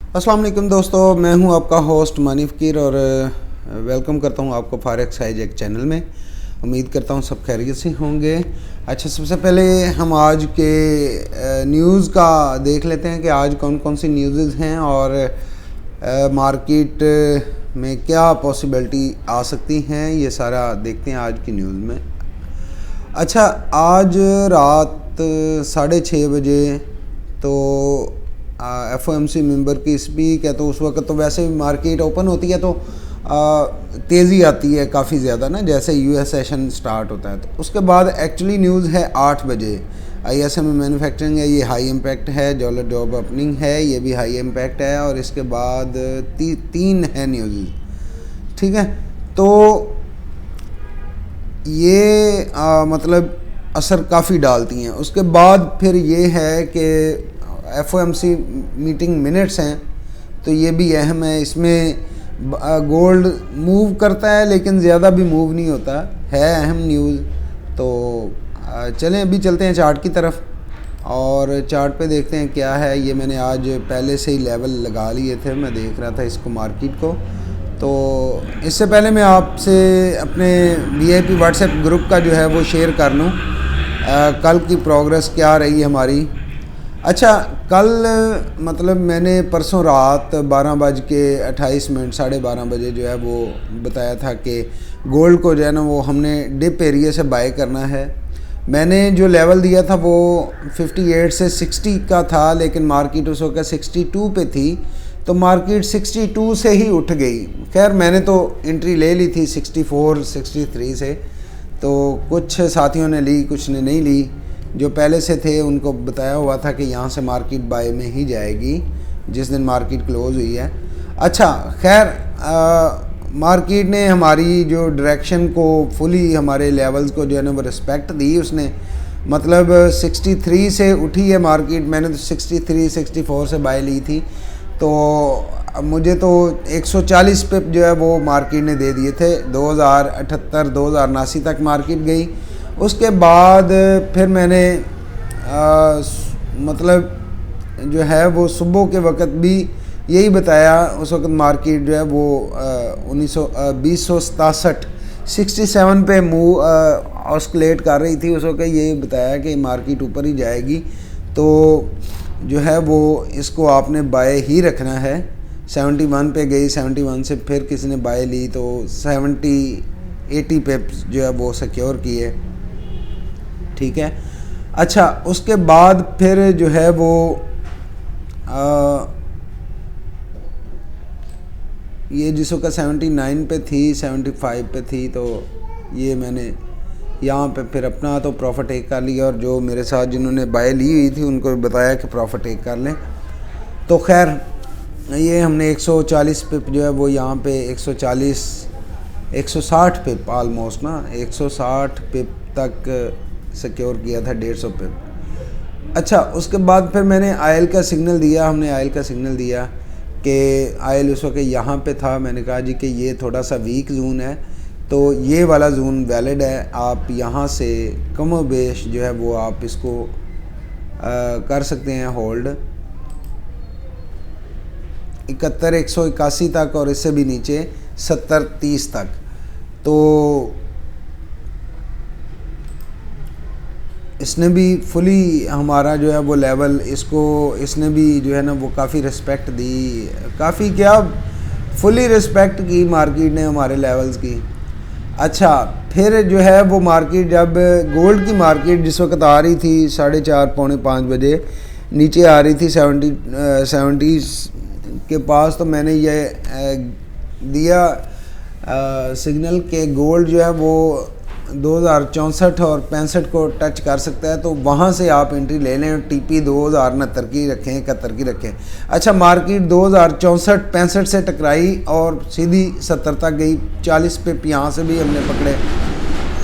अस्सलाम वालेकुम दोस्तों, मैं हूं आपका होस्ट मानी फ़कीर और वेलकम करता हूं आपको फॉरेक्स हाईजैक चैनल में। उम्मीद करता हूं सब खैरियत से होंगे। अच्छा, सबसे पहले हम आज के न्यूज़ का देख लेते हैं कि आज कौन कौन सी न्यूज़ हैं और मार्केट में क्या पॉसिबिलिटी आ सकती हैं, ये सारा देखते हैं आज की न्यूज़ में। अच्छा, आज रात 6:30 बजे तो FOMC मेंबर की स्पीक है, तो उस वक्त तो वैसे भी मार्केट ओपन होती है तो तेज़ी आती है काफ़ी ज़्यादा ना, जैसे US सेशन स्टार्ट होता है। तो उसके बाद एक्चुअली न्यूज़ है 8 बजे ISM मैन्युफैक्चरिंग है, ये हाई इम्पैक्ट है। जॉब ओपनिंग है, ये भी हाई इम्पैक्ट है। और इसके बाद तीन है न्यूज़, ठीक है। तो ये मतलब असर काफ़ी डालती हैं। उसके बाद फिर ये है कि FOMC मीटिंग मिनट्स हैं, तो ये भी अहम है। इसमें गोल्ड मूव करता है लेकिन ज़्यादा भी मूव नहीं होता है, अहम न्यूज़। तो चलें अभी चलते हैं चार्ट की तरफ और चार्ट पे देखते हैं क्या है। ये मैंने आज पहले से ही लेवल लगा लिए थे, मैं देख रहा था इसको मार्केट को। तो इससे पहले मैं आपसे अपने VIP व्हाट्सएप ग्रुप का जो है वो शेयर कर लूँ, कल की प्रोग्रेस क्या रही हमारी। अच्छा, कल मतलब मैंने परसों रात 12:28 12:30 बजे जो है वो बताया था कि गोल्ड को जो है ना वो हमने डिप एरिया से बाय करना है। मैंने जो लेवल दिया था वो 58 से 60 का था, लेकिन मार्केट उस वक्त 62 पे थी, तो मार्केट 62 से ही उठ गई। खैर मैंने तो एंट्री ले ली थी 64 63 से, तो कुछ साथियों ने ली, कुछ ने नहीं ली। जो पहले से थे उनको बताया हुआ था कि यहाँ से मार्केट बाय में ही जाएगी जिस दिन मार्केट क्लोज हुई है। अच्छा, खैर मार्केट ने हमारी जो डायरेक्शन को फुली, हमारे लेवल्स को जो है ना वो रिस्पेक्ट दी उसने। मतलब 63 से उठी है मार्केट, मैंने तो 63 64 से बाय ली थी, तो मुझे तो 140 पे जो है वो मार्केट ने दे दिए थे। 2078 2079 तक मार्केट गई। उसके बाद फिर मैंने मतलब जो है वो सुबह के वक्त भी यही बताया। उस वक्त मार्केट जो है वो 2067 67 पे मूव ऑस्किलेट कर रही थी। उस वक्त यही बताया कि मार्केट ऊपर ही जाएगी, तो जो है वो इसको आपने बाय ही रखना है। 71 पे गई, 71 से फिर किसी ने बाय ली तो 70-80 पे जो है वो सिक्योर किए, ठीक है। अच्छा, उसके बाद फिर जो है वो ये जिस वक्त 79 पे थी 75 पे थी, तो ये मैंने यहाँ पे फिर अपना तो प्रॉफिट टेक कर लिया, और जो मेरे साथ जिन्होंने बाय ली हुई थी उनको बताया कि प्रॉफिट टेक कर लें। तो खैर ये हमने 140 पिप जो है वो यहाँ पे 160 पिप ऑलमोस्ट ना 160 पिप तक सिक्योर किया था, 150 पिप। अच्छा, उसके बाद फिर मैंने आयल का सिग्नल दिया, हमने आयल का सिग्नल दिया कि आयल उस वक्त यहाँ पे था। मैंने कहा जी कि ये थोड़ा सा वीक जोन है, तो ये वाला जोन वैलिड है, आप यहाँ से कम बेश जो है वो आप इसको कर सकते हैं होल्ड 71 181 तक, और इससे भी नीचे 70-30 तक। तो इसने भी फुली हमारा जो है वो लेवल, इसको इसने भी जो है ना वो काफ़ी रिस्पेक्ट दी, काफ़ी क्या फुली रिस्पेक्ट की मार्केट ने हमारे लेवल्स की। अच्छा, फिर जो है वो मार्केट जब गोल्ड की मार्केट जिस वक्त आ रही थी 4:30 5:45 बजे नीचे आ रही थी 70 के पास, तो मैंने ये दिया सिग्नल के गोल्ड जो है वो 2064 और 65 को टच कर सकता है, तो वहाँ से आप एंट्री ले लें। TP 2069 की रखें, 71 की रखें। अच्छा, मार्केट 2064 65 से टकराई और सीधी 70 तक गई, 40 पे यहाँ से भी हमने पकड़े,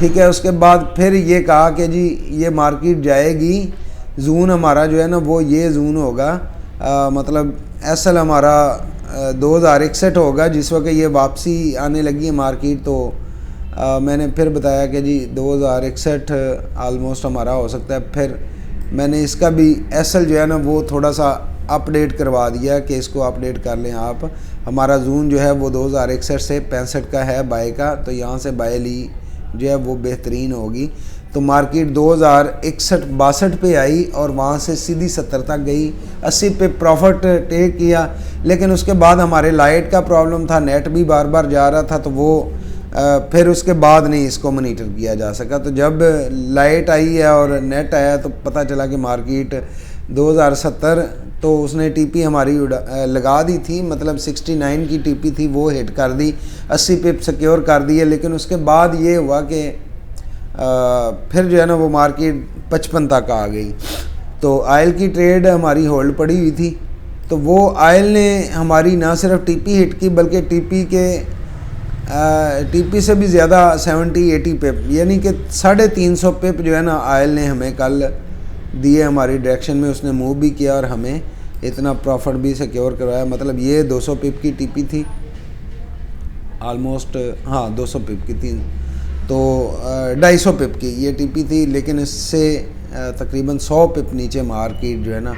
ठीक है। उसके बाद फिर ये कहा कि जी ये मार्केट जाएगी, जून हमारा जो है ना वो ये जून होगा, मतलब SL हमारा 2061 होगा। जिस वक्त ये वापसी आने लगी है मार्केट, तो मैंने फिर बताया कि जी 2061 ऑलमोस्ट हमारा हो सकता है। फिर मैंने इसका भी SL जो है ना वो थोड़ा सा अपडेट करवा दिया कि इसको अपडेट कर लें आप। हमारा जून जो है वो 2061 से 65 का है बाय का, तो यहाँ से बाय ली जो है वो बेहतरीन होगी। तो मार्केट 2061-62 पे आई और वहाँ से सीधी 70 तक गई, 80 पे प्रॉफिट टेक किया। लेकिन उसके बाद हमारे लाइट का प्रॉब्लम था, नेट भी बार बार जा रहा था, तो वो फिर उसके बाद नहीं इसको मॉनिटर किया जा सका। तो जब लाइट आई है और नेट आया तो पता चला कि मार्केट 2070, तो उसने टीपी हमारी लगा दी थी, मतलब 69 की टीपी थी वो हिट कर दी, 80 पे सिक्योर कर दिए। लेकिन उसके बाद ये हुआ कि फिर जो है ना वो मार्केट 55 तक आ गई। तो आयल की ट्रेड हमारी होल्ड पड़ी हुई थी, तो वो आयल ने हमारी ना सिर्फ टीपी हिट की बल्कि टीपी से भी ज़्यादा 70-80 पिप, यानी कि 350 पिप जो है ना आयल ने हमें कल दिए हमारी डायरेक्शन में। उसने मूव भी किया और हमें इतना प्रॉफिट भी सिक्योर करवाया। मतलब ये 200 पिप की टीपी थी ऑलमोस्ट, हाँ 200 पिप की थी, तो 250 पिप की ये टीपी थी। लेकिन इससे तकरीबन 100 पिप नीचे मार्केट जो है ना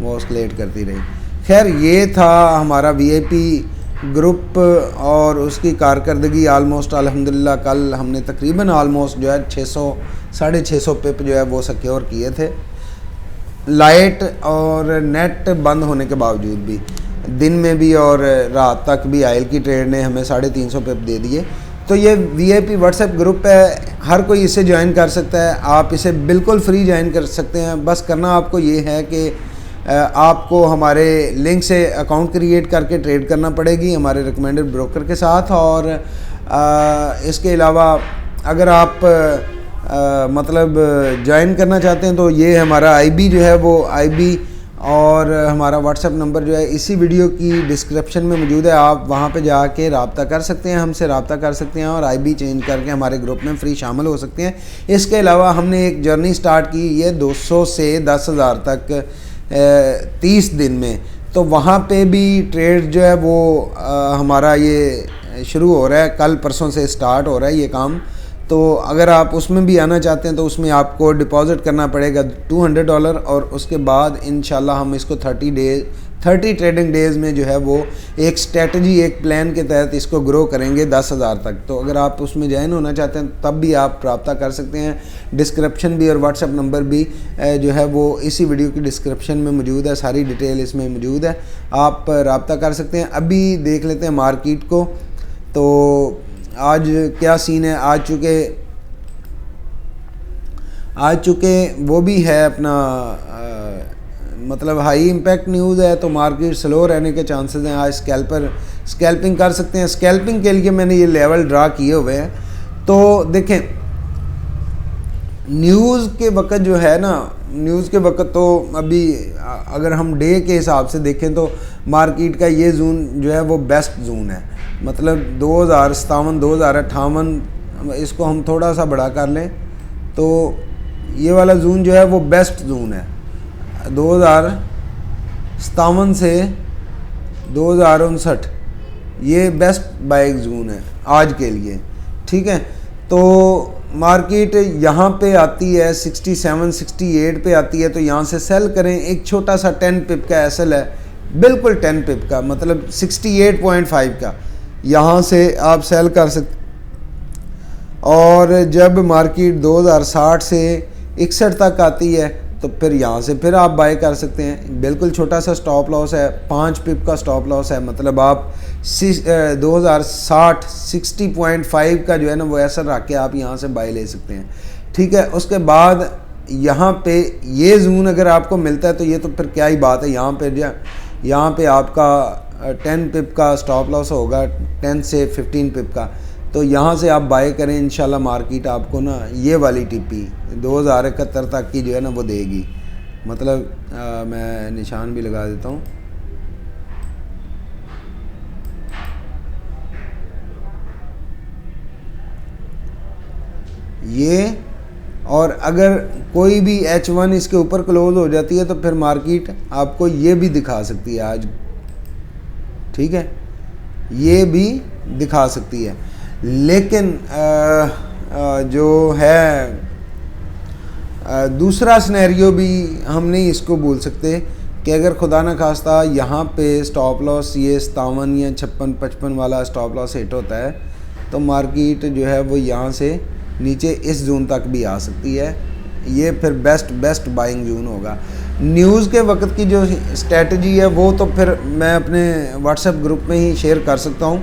वो ऑस्किलेट करती रही। खैर ये था हमारा वीआईपी ग्रुप और उसकी कारकर्दगी आलमोस्ट अल्हम्दुलिल्लाह। कल हमने तकरीबन आलमोस्ट जो है 600-650 पिप जो है वो सिक्योर किए थे, लाइट और नेट बंद होने के बावजूद भी। दिन में भी और रात तक भी आयल की ट्रेड ने हमें 350 पिप दे दिए। तो ये वीआईपी व्हाट्सएप ग्रुप है, हर कोई इसे ज्वाइन कर सकता है, आप इसे बिल्कुल फ्री ज्वाइन कर सकते हैं। बस करना आपको ये है कि आपको हमारे लिंक से अकाउंट क्रिएट करके ट्रेड करना पड़ेगी हमारे रिकमेंडेड ब्रोकर के साथ। और इसके अलावा अगर आप मतलब ज्वाइन करना चाहते हैं तो ये हमारा आईबी जो है वो आईबी और हमारा व्हाट्सएप नंबर जो है इसी वीडियो की डिस्क्रिप्शन में मौजूद है। आप वहां पे जाके रब्ता कर सकते हैं, हमसे रब्ता कर सकते हैं और आईबी चेंज करके हमारे ग्रुप में फ्री शामिल हो सकते हैं। इसके अलावा हमने एक जर्नी स्टार्ट की, ये 200 से 10,000 तक 30 दिन में। तो वहाँ पे भी ट्रेड जो है वो हमारा ये शुरू हो रहा है, कल परसों से स्टार्ट हो रहा है ये काम। तो अगर आप उसमें भी आना चाहते हैं तो उसमें आपको डिपॉज़िट करना पड़ेगा $200 और उसके बाद इंशाल्लाह हम इसको 30 ट्रेडिंग डेज़ में जो है वो एक स्ट्रेटजी, एक प्लान के तहत इसको ग्रो करेंगे 10,000 तक। तो अगर आप उसमें ज्वाइन होना चाहते हैं तब भी आप रब्ता कर सकते हैं। डिस्क्रिप्शन भी और व्हाट्सएप नंबर भी जो है वो इसी वीडियो की डिस्क्रिप्शन में मौजूद है, सारी डिटेल इसमें मौजूद है, आप रब्ता कर सकते हैं। अभी देख लेते हैं मार्केट को, तो आज क्या सीन है। आज चुके वो भी है अपना मतलब हाई इम्पैक्ट न्यूज़ है, तो मार्केट स्लो रहने के चांसेस हैं। आज स्कैल्पिंग कर सकते हैं। स्कैल्पिंग के लिए मैंने ये लेवल ड्रा किए हुए हैं। तो देखें न्यूज़ के वक्त जो है ना, न्यूज़ के वक्त तो अभी अगर हम डे के हिसाब से देखें तो मार्केट का ये जोन जो है वो बेस्ट जोन है। मतलब 2057, 2058, इसको हम थोड़ा सा बड़ा कर लें तो ये वाला जोन जो है वो बेस्ट जोन है। 2057 से 2059 ये बेस्ट बाइक जोन है आज के लिए, ठीक है। तो मार्केट यहाँ पे आती है 67, 68 पे आती है, तो यहाँ से सेल करें। एक छोटा सा 10 पिप का एसएल है, बिल्कुल 10 पिप का, मतलब 68.5 का, यहाँ से आप सेल कर सकते। और जब मार्केट 2060 से 61 तक आती है तो फिर यहाँ से फिर आप बाय कर सकते हैं। बिल्कुल छोटा सा स्टॉप लॉस है, 5 पिप का स्टॉप लॉस है। मतलब आप 2060 60.5 का जो है ना वो ऐसा रख के आप यहाँ से बाय ले सकते हैं, ठीक है। उसके बाद यहाँ पे ये जोन अगर आपको मिलता है तो ये तो फिर क्या ही बात है। यहाँ पे आपका 10 पिप का स्टॉप लॉस होगा, 10 से 15 पिप का। तो यहाँ से आप बाय करें, इंशाल्लाह मार्केट आपको ना ये वाली टीपी 2071 तक की जो है ना वो देगी। मतलब मैं निशान भी लगा देता हूँ, ये। और अगर कोई भी H1 इसके ऊपर क्लोज हो जाती है तो फिर मार्केट आपको ये भी दिखा सकती है आज, ठीक है, ये भी दिखा सकती है। लेकिन जो है दूसरा सिनेरियो भी हम नहीं इसको बोल सकते कि अगर खुदा न खास्ता यहाँ पे स्टॉप लॉस ये 57 या 56-55 वाला स्टॉप लॉस हिट होता है तो मार्केट जो है वो यहाँ से नीचे इस जोन तक भी आ सकती है। ये फिर बेस्ट बाइंग जोन होगा। न्यूज़ के वक्त की जो स्ट्रेटजी है वो तो फिर मैं अपने व्हाट्सएप ग्रुप में ही शेयर कर सकता हूँ।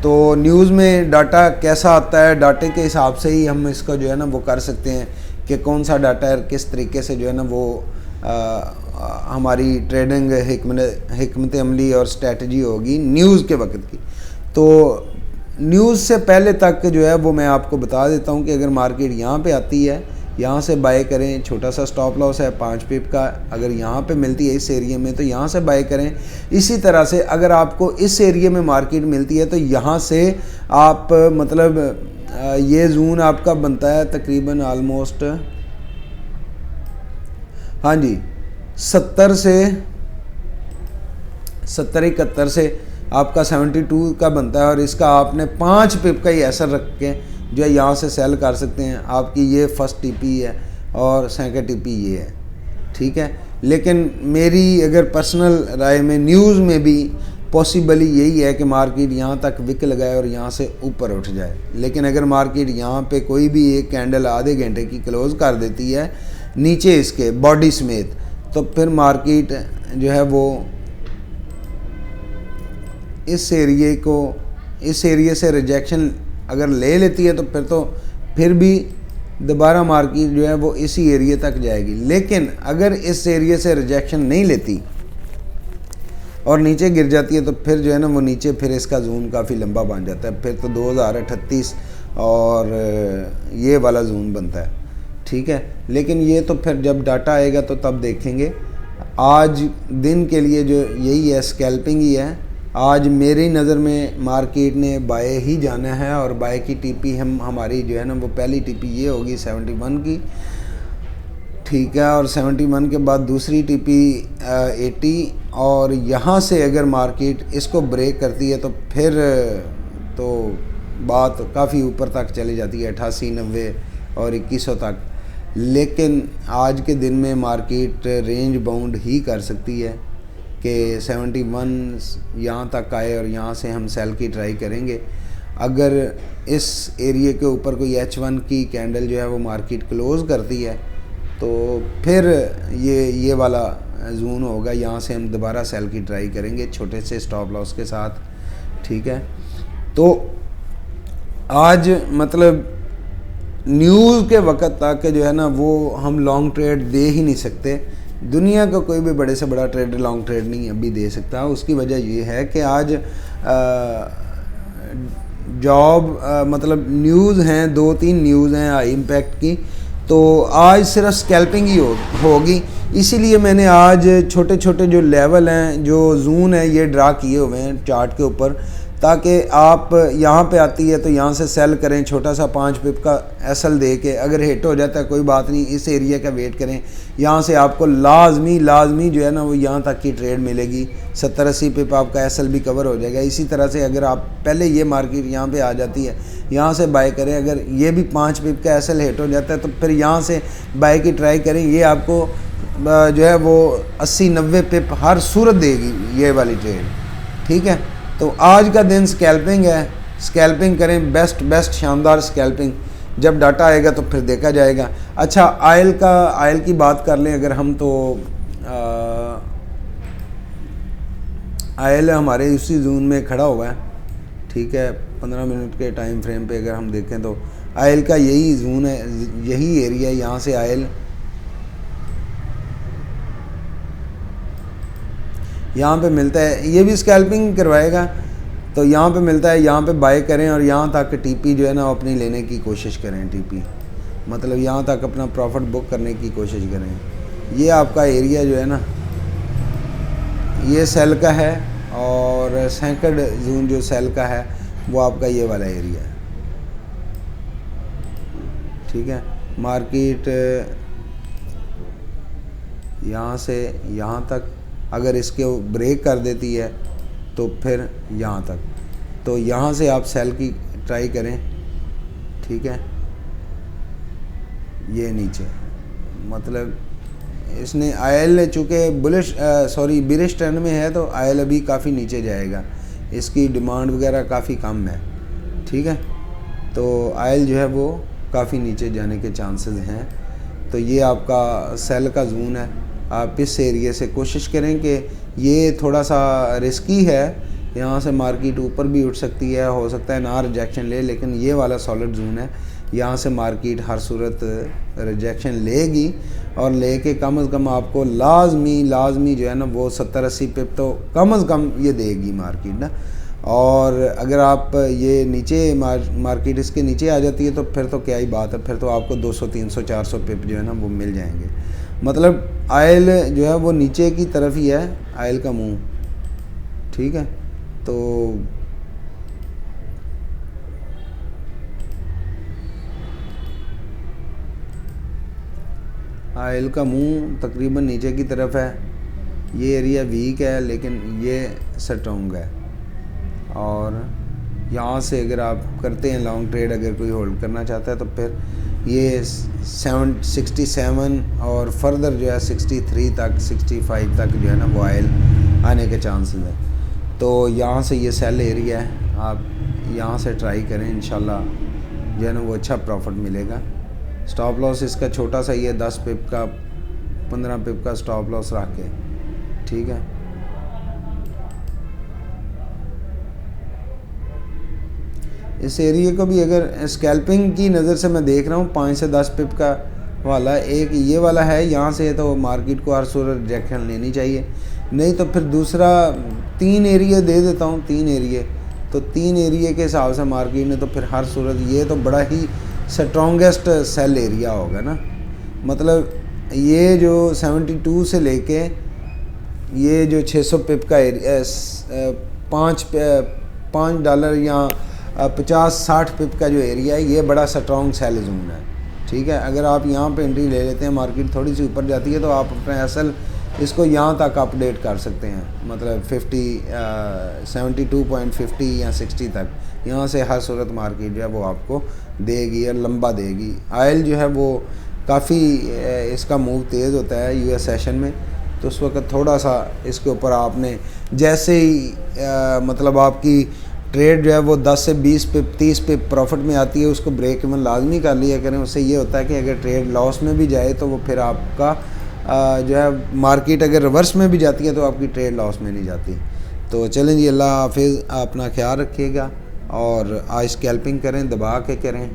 तो न्यूज़ में डाटा कैसा आता है, डाटे के हिसाब से ही हम इसका जो है ना वो कर सकते हैं कि कौन सा डाटा है, किस तरीके से जो है ना वो हमारी ट्रेडिंग हिकमत अमली और स्ट्रेटजी होगी न्यूज़ के वक्त की। तो न्यूज़ से पहले तक जो है वो मैं आपको बता देता हूँ कि अगर मार्केट यहाँ पे आती है, यहाँ से बाय करें। छोटा सा स्टॉप लॉस है 5 पिप का, अगर यहाँ पे मिलती है इस एरिया में तो यहाँ से बाय करें। इसी तरह से अगर आपको इस एरिया में मार्केट मिलती है तो यहाँ से आप मतलब ये जोन आपका बनता है तकरीबन आलमोस्ट, हाँ जी, 70 से 71 से आपका 72 का बनता है। और इसका आपने 5 पिप का ही असर रख के जो है यहाँ से सेल कर सकते हैं। आपकी ये फर्स्ट टीपी है और सेकंड टीपी ये है, ठीक है। लेकिन मेरी अगर पर्सनल राय में न्यूज़ में भी पॉसिबली यही है कि मार्केट यहाँ तक विक लगाए और यहाँ से ऊपर उठ जाए। लेकिन अगर मार्केट यहाँ पे कोई भी एक कैंडल आधे घंटे की क्लोज़ कर देती है नीचे इसके बॉडी समेत, तो फिर मार्केट जो है वो इस एरिए से रिजेक्शन अगर ले लेती है तो फिर भी दोबारा मार्केट जो है वो इसी एरिए तक जाएगी। लेकिन अगर इस एरिए से रिजेक्शन नहीं लेती और नीचे गिर जाती है तो फिर जो है ना वो नीचे फिर इसका जोन काफ़ी लंबा बन जाता है। फिर तो 2038 और ये वाला जोन बनता है, ठीक है। लेकिन ये तो फिर जब डाटा आएगा तो तब देखेंगे। आज दिन के लिए जो यही है, स्कैल्पिंग ही है। आज मेरी नज़र में मार्केट ने बाय ही जाना है और बाय की टीपी हमारी जो है ना वो पहली टीपी ये होगी 71 की, ठीक है। और 71 के बाद दूसरी टीपी 80, और यहाँ से अगर मार्केट इसको ब्रेक करती है तो फिर तो बात काफ़ी ऊपर तक चली जाती है 88, 90 और 2100 तक। लेकिन आज के दिन में मार्केट रेंज बाउंड ही कर सकती है कि 71 यहाँ तक आए और यहाँ से हम सेल की ट्राई करेंगे। अगर इस एरिए के ऊपर कोई H1 की कैंडल जो है वो मार्केट क्लोज़ करती है तो फिर ये वाला जोन होगा, यहाँ से हम दोबारा सेल की ट्राई करेंगे छोटे से स्टॉप लॉस के साथ, ठीक है। तो आज मतलब न्यूज़ के वक्त तक जो है ना वो हम लॉन्ग ट्रेड दे ही नहीं सकते। दुनिया का कोई भी बड़े से बड़ा ट्रेडर लॉन्ग ट्रेड नहीं अभी दे सकता। उसकी वजह ये है कि आज मतलब न्यूज़ हैं, 2-3 न्यूज़ हैं हाई इम्पैक्ट की, तो आज सिर्फ स्कैल्पिंग ही होगी। इसीलिए मैंने आज छोटे छोटे जो लेवल हैं, जो जोन है, ये ड्रा किए हुए हैं चार्ट के ऊपर, ताकि आप यहाँ पे आती है तो यहाँ से सेल करें छोटा सा 5 पिप का एसएल दे के। अगर हिट हो जाता है कोई बात नहीं, इस एरिया का वेट करें। यहाँ से आपको लाजमी जो है ना वो यहाँ तक की ट्रेड मिलेगी। 70-80 पिप आपका एसएल भी कवर हो जाएगा। इसी तरह से अगर आप पहले ये मार्केट यहाँ पे आ जाती है, यहाँ से बाय करें। अगर ये भी 5 पिप का एसएल हिट हो जाता है तो फिर यहाँ से बाय की ट्राई करें। ये आपको जो है वो 80-90 पिप हर सूरत देगी ये वाली ट्रेड, ठीक है। तो आज का दिन स्कैल्पिंग है, स्कैल्पिंग करें, बेस्ट शानदार स्कैल्पिंग। जब डाटा आएगा तो फिर देखा जाएगा। अच्छा, आयल की बात कर लें अगर हम, तो आयल हमारे उसी जोन में खड़ा हुआ है, ठीक है। 15 मिनट के टाइम फ्रेम पे अगर हम देखें तो आयल का यही जोन है, यही एरिया। यहाँ से आयल यहाँ पे मिलता है, ये भी स्कैल्पिंग करवाएगा तो यहाँ पे मिलता है, यहाँ पे बाय करें और यहाँ तक टीपी जो है ना अपनी लेने की कोशिश करें। टीपी मतलब यहाँ तक अपना प्रॉफिट बुक करने की कोशिश करें। ये आपका एरिया जो है ना ये सेल का है, और सेकंड जोन जो सेल का है वो आपका ये वाला एरिया है, ठीक है। मार्केट यहाँ से यहाँ तक अगर इसके ब्रेक कर देती है तो फिर यहाँ तक, तो यहाँ से आप सेल की ट्राई करें, ठीक है। ये नीचे मतलब इसने आयल चूँकि बिरिश ट्रेंड में है, तो आयल अभी काफ़ी नीचे जाएगा, इसकी डिमांड वगैरह काफ़ी कम है, ठीक है। तो आयल जो है वो काफ़ी नीचे जाने के चांसेस हैं। तो ये आपका सेल का जोन है। आप इस एरिया से कोशिश करें कि ये थोड़ा सा रिस्की है, यहाँ से मार्केट ऊपर भी उठ सकती है, हो सकता है ना रिजेक्शन ले, लेकिन ये वाला सॉलिड जोन है, यहाँ से मार्केट हर सूरत रिजेक्शन लेगी, और लेके कम से कम आपको लाजमी जो है ना वो 70-80 पिप तो कम से कम ये देगी मार्केट ना। और अगर आप ये नीचे मार्केट इसके नीचे आ जाती है तो फिर तो क्या ही बात है, फिर तो आपको 200, 300, 400 पिप जो है ना वो मिल जाएंगे। मतलब आयल जो है वो नीचे की तरफ ही है, आयल का मुंह, ठीक है। तो आयल का मुंह तकरीबन नीचे की तरफ है, ये एरिया वीक है लेकिन ये स्ट्रॉन्ग है। और यहाँ से अगर आप करते हैं लॉन्ग ट्रेड, अगर कोई होल्ड करना चाहता है, तो फिर ये 67 और फर्दर जो है 63 तक, 65 तक जो है ना वो आयल आने के चांसेस है। तो यहाँ से ये सेल एरिया है, आप यहाँ से ट्राई करें, इंशाल्लाह जो है ना वो अच्छा प्रॉफिट मिलेगा। स्टॉप लॉस इसका छोटा सा ही है, 10 पिप का, 15 पिप का स्टॉप लॉस रख के, ठीक है। इस एरिया को भी अगर स्कैल्पिंग की नज़र से मैं देख रहा हूँ, 5 से 10 पिप का वाला एक ये वाला है, यहाँ से तो मार्केट को हर सूरत रिजेक्शन लेनी चाहिए, नहीं तो फिर दूसरा 3 एरिया दे देता हूँ, 3 एरिया, तो 3 एरिया के हिसाब से मार्केट ने तो फिर हर सूरत ये तो बड़ा ही स्ट्रॉन्गेस्ट सेल एरिया होगा ना। मतलब ये जो 72 से लेके ये जो 600 पिप का एरिया, $5 या 50-60 पिप का जो एरिया है, ये बड़ा स्ट्रॉन्ग सेल जोन है, ठीक है। अगर आप यहाँ पे एंट्री ले लेते हैं, मार्केट थोड़ी सी ऊपर जाती है, तो आप अपना एसएल इसको यहाँ तक अपडेट कर सकते हैं, मतलब 72.50 या 60 तक, यहाँ से हर सूरत मार्केट जो है वो आपको देगी और लंबा देगी। आयल जो है वो काफ़ी इसका मूव तेज़ होता है यूएस सेशन में, तो उस वक्त थोड़ा सा इसके ऊपर आपने जैसे ही मतलब आपकी ट्रेड जो है वो 10 से 20 पिप 30 पिप प्रॉफिट में आती है, उसको ब्रेक इवन लाजमी कर लिया करें। उससे ये होता है कि अगर ट्रेड लॉस में भी जाए तो वो फिर आपका जो है मार्केट अगर रिवर्स में भी जाती है तो आपकी ट्रेड लॉस में नहीं जाती। तो चलें जी, अल्लाह हाफिज़, अपना ख्याल रखिएगा और आज स्कैल्पिंग करें, दबा के करें।